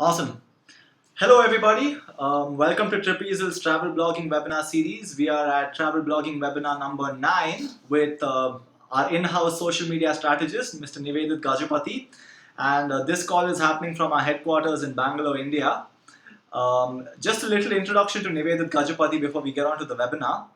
Awesome. Hello, everybody. Welcome to Tripezel's travel blogging webinar series. We are at travel blogging webinar number 9 with our in-house social media strategist, Mr. Nivedit Gajapati. And this call is happening from our headquarters in Bangalore, India. Just a little introduction to Nivedit Gajapati before we get on to the webinar.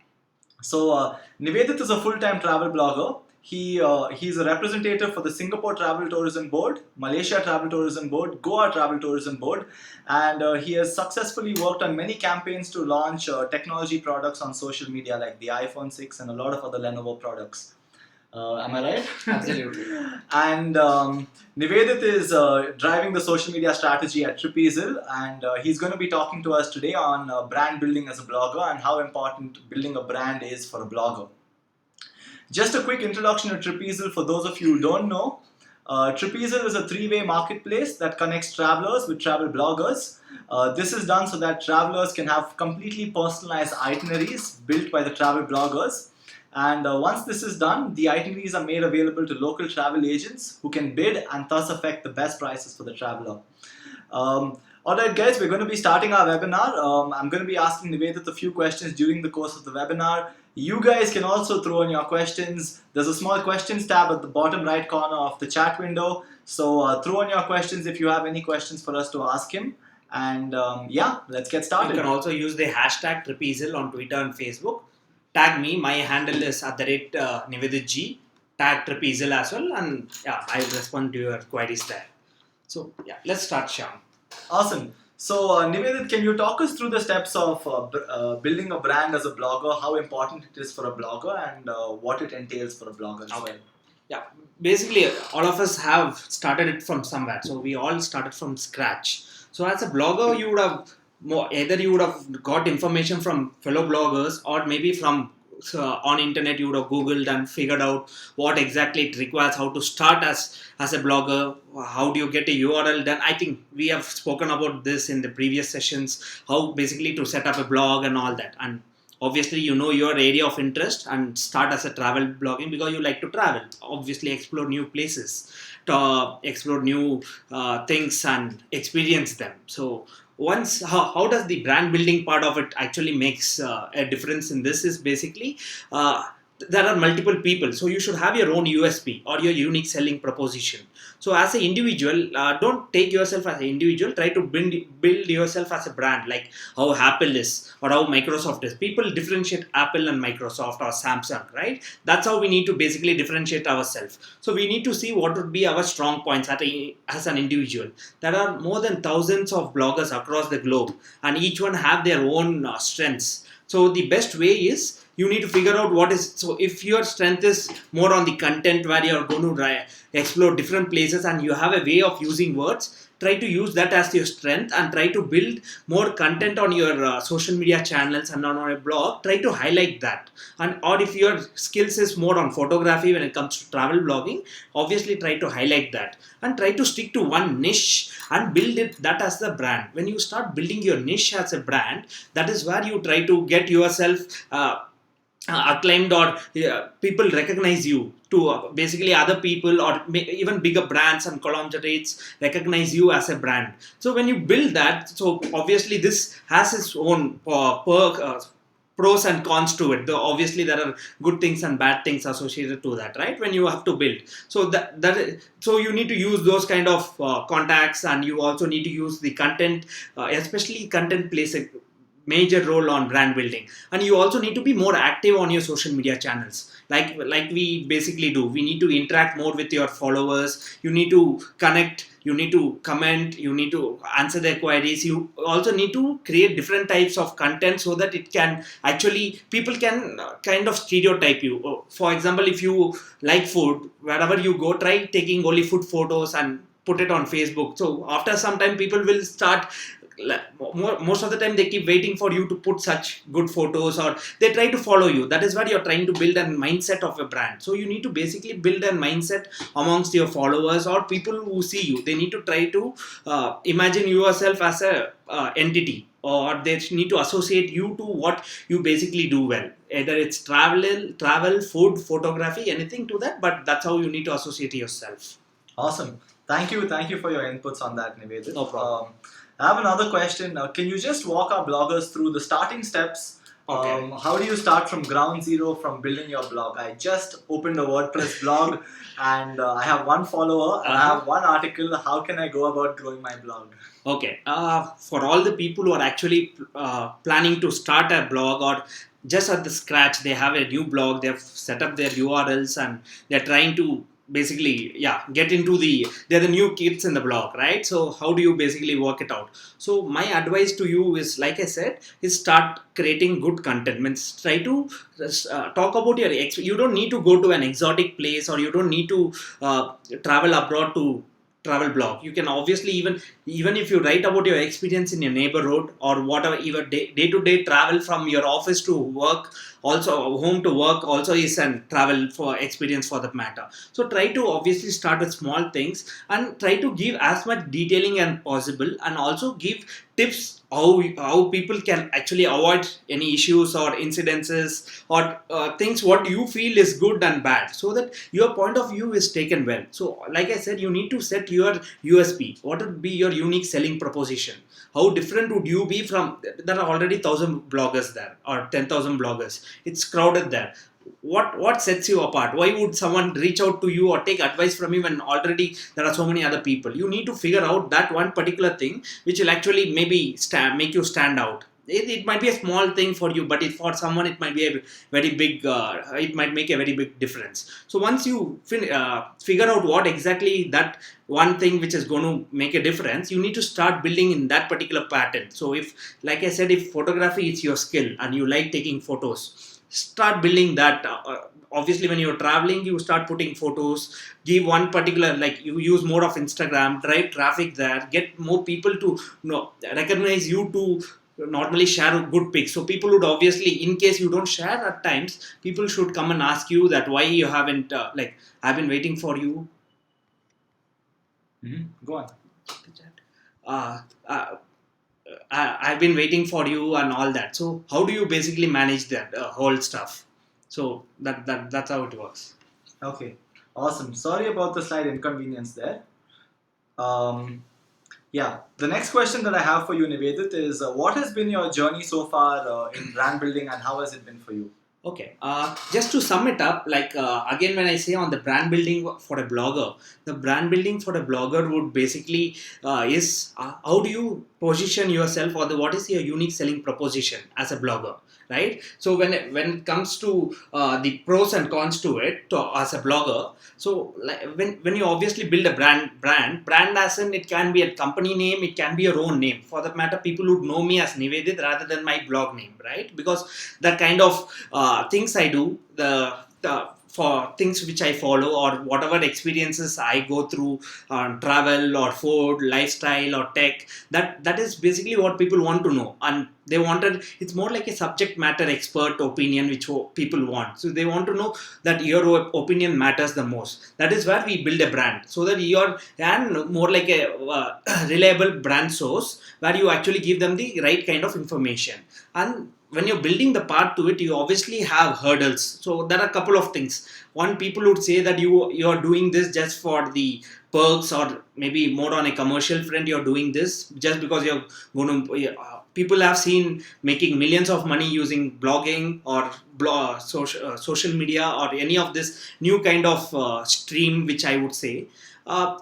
Nivedit is a full-time travel blogger. He's a representative for the Singapore Travel Tourism Board, Malaysia Travel Tourism Board, Goa Travel Tourism Board, and he has successfully worked on many campaigns to launch technology products on social media like the iPhone 6 and a lot of other Lenovo products. Am I right? Absolutely. And Nivedit is driving the social media strategy at Tripezel, and he's going to be talking to us today on brand building as a blogger and how important building a brand is for a blogger. Just a quick introduction to Tripezel for those of you who don't know. Tripezel is a three-way marketplace that connects travelers with travel bloggers. This is done so that travelers can have completely personalized itineraries built by the travel bloggers. And once this is done, the itineraries are made available to local travel agents who can bid and thus affect the best prices for the traveler. Alright guys, we're going to be starting our webinar. I'm going to be asking Nivedit a few questions during the course of the webinar. You guys can also throw in your questions. There's a small questions tab at the bottom right corner of the chat window. So throw in your questions if you have any questions for us to ask him. And yeah, let's get started. You can also use the hashtag Tripezel on Twitter and Facebook. Tag me. My handle is @Niveditg. Tag Tripezel as well, and yeah, I'll respond to your queries there. So yeah, let's start, Shyam. Awesome. So Nivedit, can you talk us through the steps of building a brand as a blogger, how important it is for a blogger, and what it entails for a blogger as well? Yeah, basically all of us have started it from somewhere. So we all started from scratch. So as a blogger, you would have either you would have got information from fellow bloggers, or maybe from on internet you would have googled and figured out what exactly it requires, how to start as a blogger, how do you get a URL done. I think we have spoken about this in the previous sessions, how basically to set up a blog and all that. And obviously you know your area of interest and start as a travel blogging because you like to travel, obviously explore new places, to explore new things and experience them. So once how does the brand building part of it actually makes a difference in this is basically there are multiple people, so you should have your own USP or your unique selling proposition. So as an individual, don't take yourself as an individual, try to build yourself as a brand, like how Apple is or how Microsoft is. People differentiate Apple and Microsoft or Samsung, right? That's how we need to basically differentiate ourselves. So we need to see what would be our strong points as an individual. There are more than thousands of bloggers across the globe, and each one have their own strengths. So the best way is you need to figure out what is. So if your strength is more on the content where you're going to explore different places and you have a way of using words, try to use that as your strength and try to build more content on your social media channels and on your blog. Try to highlight that. And or if your skills is more on photography when it comes to travel blogging, obviously try to highlight that and try to stick to one niche and build it that as the brand. When you start building your niche as a brand, that is where you try to get yourself acclaimed, or people recognize you to basically other people or even bigger brands and conglomerates recognize you as a brand. So when you build that, so obviously this has its own pros and cons to it. Though obviously there are good things and bad things associated to that, right? When you have to build, so so you need to use those kind of contacts, and you also need to use the content, especially content plays a major role on brand building. And you also need to be more active on your social media channels, like we basically do. We need to interact more with your followers. You need to connect, you need to comment, you need to answer their queries. You also need to create different types of content so that it can actually, people can kind of stereotype you. For example, if you like food, wherever you go, try taking only food photos and put it on Facebook. So after some time, people will start, most of the time they keep waiting for you to put such good photos, or they try to follow you. That is where you're trying to build a mindset of a brand. So you need to basically build a mindset amongst your followers or people who see you. They need to try to imagine yourself as a entity, or they need to associate you to what you basically do well. Either it's travel, food, photography, anything to that, but that's how you need to associate yourself. Awesome. Thank you for your inputs on that, Nivedit. No problem. I have another question. Can you just walk our bloggers through the starting steps? Okay. How do you start from ground zero from building your blog? I just opened a WordPress blog and I have one follower and I have one article. How can I go about growing my blog? Okay. For all the people who are actually planning to start a blog or just at the scratch, they have a new blog, they've set up their URLs and they're trying to basically, get into they're the new kids in the blog, right? So how do you basically work it out? So my advice to you is, like I said, is start creating good content. Means try to talk about you don't need to go to an exotic place or you don't need to travel abroad to travel blog. You can obviously even if you write about your experience in your neighborhood or whatever, even day to day travel from your office to work, also home to work also is an travel for experience for that matter. So try to obviously start with small things and try to give as much detailing as possible, and also give tips how people can actually avoid any issues or incidences or things what you feel is good and bad, so that your point of view is taken well. So like I said, you need to set your USP. What would be your unique selling proposition? How different would you be from, there are already 1,000 bloggers there or 10,000 bloggers, it's crowded there. What sets you apart? Why would someone reach out to you or take advice from you when already there are so many other people? You need to figure out that one particular thing which will actually maybe make you stand out. It might be a small thing for you, but for someone it might be a very big it might make a very big difference. So once you figure out what exactly that one thing which is going to make a difference, you need to start building in that particular pattern. So if, like I said, if photography is your skill and you like taking photos, start building that. Obviously when you're traveling, you start putting photos, give one particular, like you use more of Instagram, drive traffic there, get more people to recognize you, to normally share good pics. So people would obviously, in case you don't share at times, people should come and ask you that why you haven't I've been waiting for you. Go on. uh, uh, I've been waiting for you and all that. So how do you basically manage that whole stuff? So that's how it works. Okay, awesome. Sorry about the slight inconvenience there. Um, yeah, the next question that I have for you, Nivedit, is what has been your journey so far in brand building and how has it been for you? Okay, just to sum it up, again, when I say on the brand building for a blogger, the brand building for a blogger would basically is how do you position yourself, or what is your unique selling proposition as a blogger, right? So when it comes to the pros and cons to it as a blogger, so when you obviously build a brand as in, it can be a company name, it can be your own name. For that matter, people would know me as Nivedit rather than my blog name, right? Because the kind of things I do, for things which I follow or whatever experiences I go through on travel or food, lifestyle or tech, that is basically what people want to know. And they wanted, it's more like a subject matter expert opinion which people want. So they want to know that your opinion matters the most. That is where we build a brand, so that you're and more like a reliable brand source where you actually give them the right kind of information. And when you're building the part to it, you obviously have hurdles. So there are a couple of things. One, people would say that you're doing this just for the perks, or maybe more on a commercial front, you're doing this just because you're going to people have seen making millions of money using blogging or social media or any of this new kind of stream, which I would say.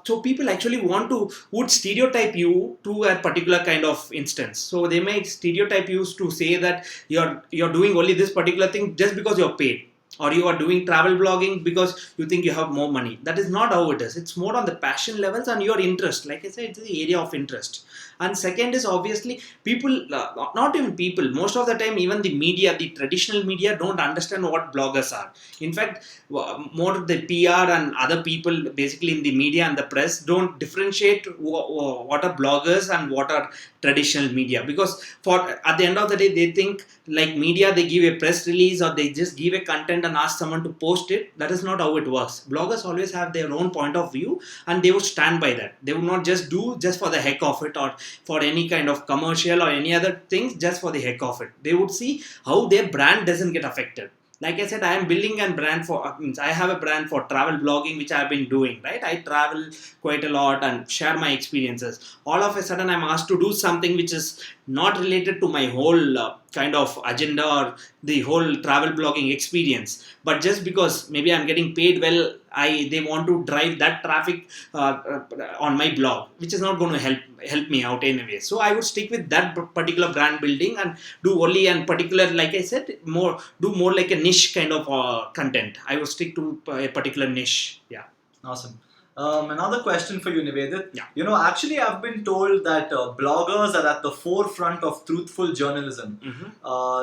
So people actually would stereotype you to a particular kind of instance. So they may stereotype you to say that you're doing only this particular thing just because you're paid, or you are doing travel blogging because you think you have more money. That is not how it is. It's more on the passion levels and your interest. Like I said, it's the area of interest. And second is obviously people, not even people, most of the time even the media, the traditional media don't understand what bloggers are. In fact, more the PR and other people basically in the media and the press don't differentiate what are bloggers and what are traditional media. Because at the end of the day, they think like media, they give a press release or they just give a content and ask someone to post it. That is not how it works. Bloggers always have their own point of view and they would stand by that. They would not just do just for the heck of it or for any kind of commercial or any other things just for the heck of it. They would see how their brand doesn't get affected. Like I said, I am building a brand for, means I have a brand for travel blogging, which I've been doing, right? I travel quite a lot and share my experiences. All of a sudden, I'm asked to do something which is not related to my whole kind of agenda or the whole travel blogging experience. But just because maybe I'm getting paid well, they want to drive that traffic on my blog, which is not going to help me out anyway. So I would stick with that particular brand building and do only and particular, like I said, more like a niche kind of content. I would stick to a particular niche. Yeah. Awesome. Another question for you, Nivedit. Yeah. Actually, I've been told that bloggers are at the forefront of truthful journalism.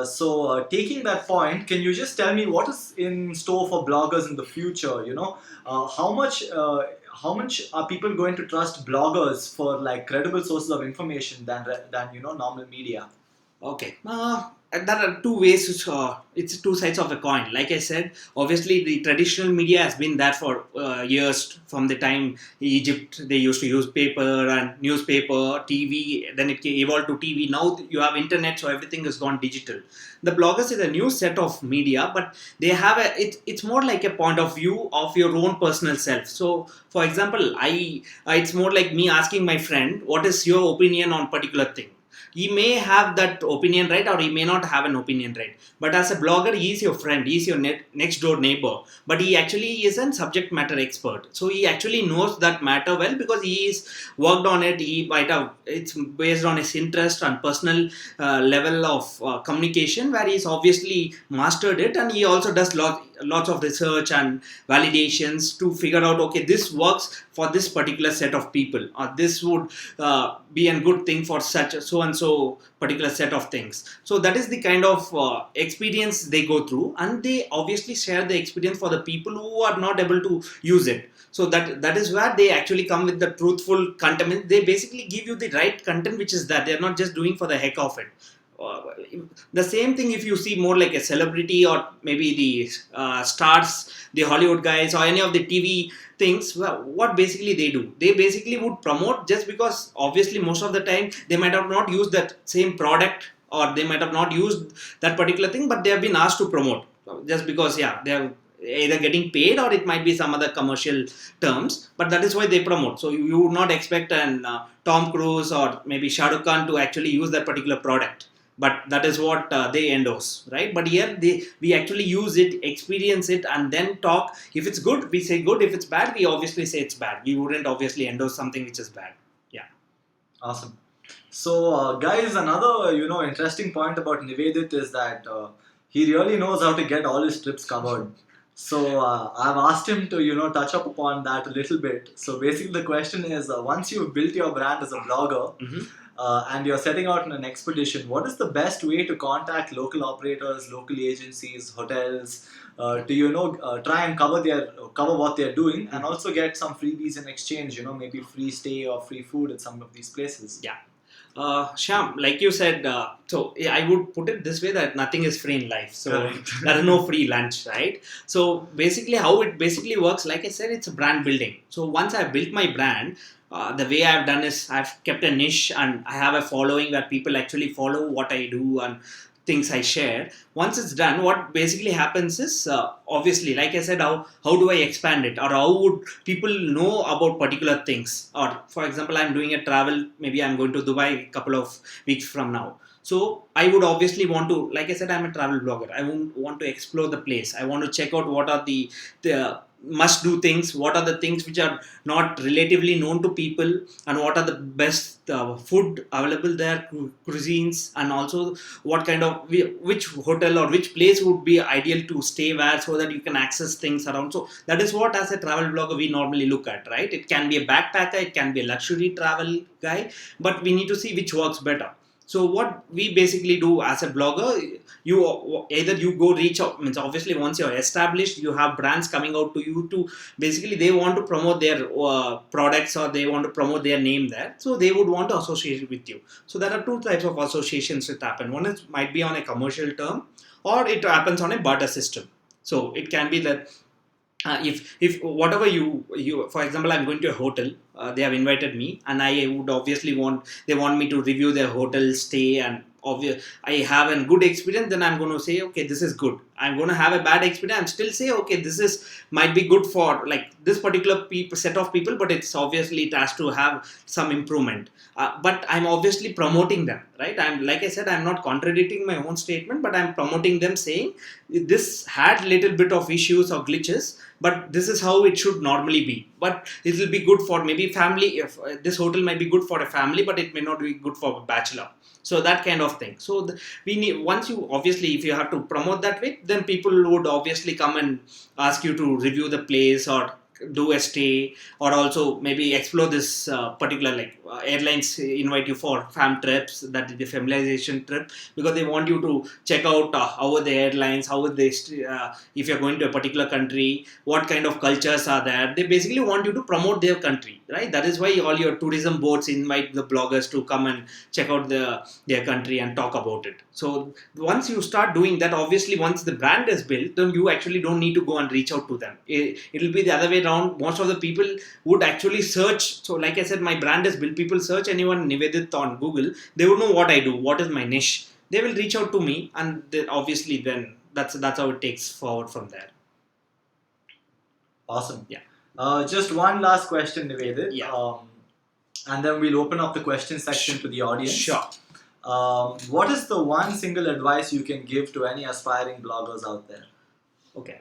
So, taking that point, can you just tell me what is in store for bloggers in the future? How much are people going to trust bloggers for like credible sources of information than normal media? Okay. There are two ways. It's two sides of a coin. Like I said, obviously the traditional media has been there for years. From the time Egypt, they used to use paper and newspaper, TV. Then it evolved to TV. Now you have internet, so everything has gone digital. The bloggers is a new set of media, but they have it's more like a point of view of your own personal self. So, for example, it's more like me asking my friend, "What is your opinion on particular thing?" He may have that opinion right, or he may not have an opinion right, but as a blogger he is your friend, he is your next door neighbor, but he actually is a subject matter expert, so he actually knows that matter well because he is worked on it. He might have, it's based on his interest and personal level of communication, where he's obviously mastered it, and he also does lots of research and validations to figure out, okay, this works for this particular set of people, or this would be a good thing for such so and so particular set of things. So that is the kind of experience they go through, and they obviously share the experience for the people who are not able to use it. So that is where they actually come with the truthful content. They basically give you the right content, which is that they're not just doing for the heck of it. The same thing if you see more like a celebrity, or maybe the stars, the Hollywood guys, or any of the TV things. What basically they do, they basically would promote, just because obviously most of the time they might have not used that same product, or they might have not used that particular thing, but they have been asked to promote just because, yeah, they are either getting paid, or it might be some other commercial terms, but that is why they promote. So you would not expect an Tom Cruise or maybe Shah Rukh Khan to actually use that particular product, but that is what they endorse, right? But here we actually use it, experience it, and then talk. If it's good, we say good. If it's bad, we obviously say it's bad. We wouldn't obviously endorse something which is bad. Yeah. Awesome. So, guys, another interesting point about Nivedit is that he really knows how to get all his trips covered. So I've asked him to touch up upon that a little bit. So basically, the question is, once you've built your brand as a blogger, and you're setting out on an expedition, what is the best way to contact local operators, local agencies, hotels, to try and cover what they're doing, and also get some freebies in exchange, maybe free stay or free food at some of these places? Yeah. Shyam, like you said, so yeah, I would put it this way, that nothing is free in life. So there is no free lunch, right? So basically, how it basically works, like I said, it's a brand building. So once I've built my brand, the way I've done is I've kept a niche, and I have a following where people actually follow what I do and things I share. Once it's done, what basically happens is, obviously, like I said, how do I expand it, or how would people know about particular things? Or for example, I'm doing a travel, maybe I'm going to Dubai a couple of weeks from now. So I would obviously want to, like I said, I'm a travel blogger. I want to explore the place. I want to check out what are the must do things, what are the things which are not relatively known to people, and what are the best food available there, cuisines, and also what kind of, which hotel or which place would be ideal to stay where, so that you can access things around. So that is what, as a travel blogger, we normally look at, right? It can be a backpacker, it can be a luxury travel guy, but we need to see which works better. So what we basically do as a blogger, you go reach out, means obviously once you're established, you have brands coming out to you to basically, they want to promote their products, or they want to promote their name there, so they would want to associate with you. So there are two types of associations that happen. One is might be on a commercial term, or it happens on a barter system. So it can be that if whatever you for example, I'm going to a hotel, they have invited me, and I would obviously they want me to review their hotel stay, and I have a good experience, then I'm going to say, okay, this is good, I'm going to have a bad experience, I'm still say, okay, this is might be good for like this particular set of people, but it's obviously it has to have some improvement. But I'm obviously promoting them, right? I'm like I said, I'm not contradicting my own statement, but I'm promoting them, saying this had little bit of issues or glitches, but this is how it should normally be. But it will be good for maybe family. If this hotel might be good for a family, but it may not be good for a bachelor. So that kind of thing. So we need, once you obviously, if you have to promote that way, then people would obviously come and ask you to review the place or do a stay, or also maybe explore this particular, like airlines invite you for fam trips, that is the familiarization trip, because they want you to check out how are the airlines, how are they if you're going to a particular country, what kind of cultures are there. They basically want you to promote their country, right? That is why all your tourism boards invite the bloggers to come and check out their country and talk about it. So once you start doing that, obviously once the brand is built, then you actually don't need to go and reach out to them. It'll be the other way around. Most of the people would actually search. So like I said, my brand is built. People search anyone Nivedit on Google. They would know what I do, what is my niche. They will reach out to me, and then obviously then that's how it takes forward from there. Awesome. Yeah. Just one last question, Nivedit. Yeah. And then we'll open up the question section to the audience. Sure. What is the one single advice you can give to any aspiring bloggers out there? Okay.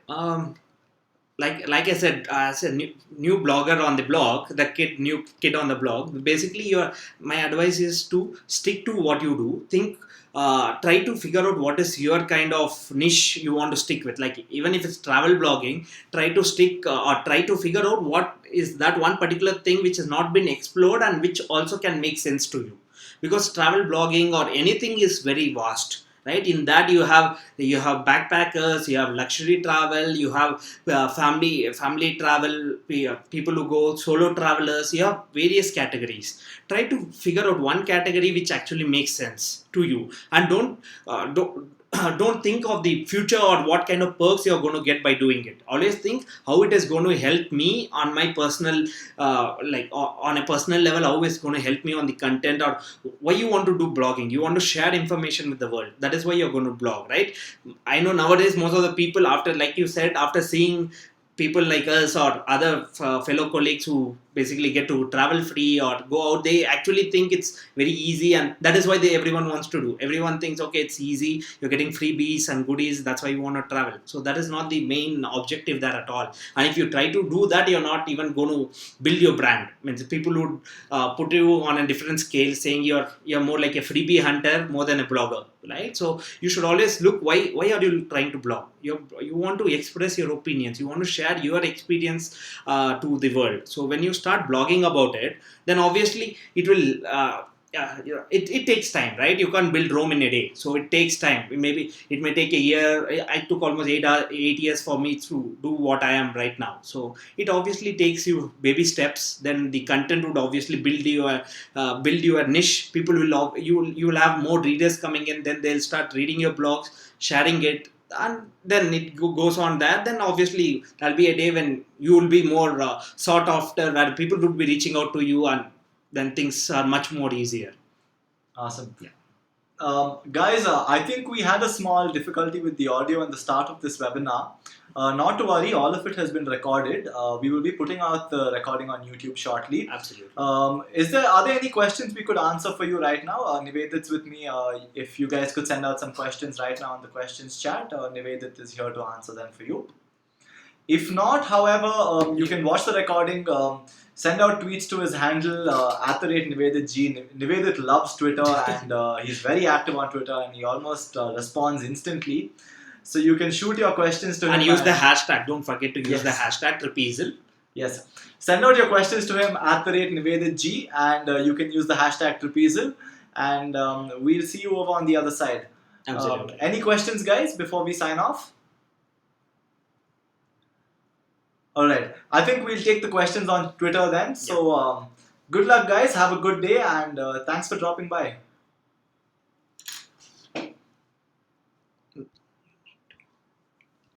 Like I said, as a new blogger on the blog, new kid on the blog. Basically, my advice is to stick to what you do. Try to figure out what is your kind of niche you want to stick with. Like even if it's travel blogging, try to stick or try to figure out what is that one particular thing which has not been explored and which also can make sense to you. Because travel blogging or anything is very vast, right? In that you have backpackers, you have luxury travel, you have family travel, people who go solo travelers. You have various categories. Try to figure out one category which actually makes sense to you, and don't think of the future or what kind of perks you're going to get by doing it. Always think how it is going to help me on my personal on a personal level, how it's going to help me on the content, or why you want to do blogging. You want to share information with the world. That is why you're going to blog, right? I know nowadays most of the people, after, like you said, after seeing people like us or other fellow colleagues who basically get to travel free or go out, they actually think it's very easy, and that is why everyone wants to do. Everyone thinks, okay, it's easy, you're getting freebies and goodies, that's why you want to travel. So that is not the main objective there at all. And if you try to do that, you're not even going to build your brand. Means people would put you on a different scale, saying you're more like a freebie hunter more than a blogger, right? So you should always look, why are you trying to blog? You want to express your opinions, you want to share your experience to the world. So when you start blogging about it, then obviously it will it takes time, right? You can't build Rome in a day, so it takes time. Maybe it may take a year. I took almost 8 years for me to do what I am right now. So it obviously takes you baby steps. Then the content would obviously build your niche. People will you will have more readers coming in. Then they'll start reading your blogs, sharing it, and then it goes on there. Then obviously there'll be a day when you will be more sought after, where people would be reaching out to you, and then things are much more easier. Awesome. Yeah. Guys, I think we had a small difficulty with the audio in the start of this webinar. Not to worry, all of it has been recorded. We will be putting out the recording on YouTube shortly. Absolutely. Are there any questions we could answer for you right now? Nivedit's with me. If you guys could send out some questions right now in the questions chat, Nivedit is here to answer them for you. If not, however, you can watch the recording. Send out tweets to his handle @NiveditG. Nivedit loves Twitter, and he's very active on Twitter, and he almost responds instantly. So you can shoot your questions to him. And use the hashtag. Don't forget to use the hashtag Trapezial. Yes. Send out your questions to him @NiveditG, and you can use the hashtag Trapezial, and we'll see you over on the other side. Absolutely. Any questions, guys, before we sign off? Alright, I think we'll take the questions on Twitter then. So, good luck, guys. Have a good day, and thanks for dropping by.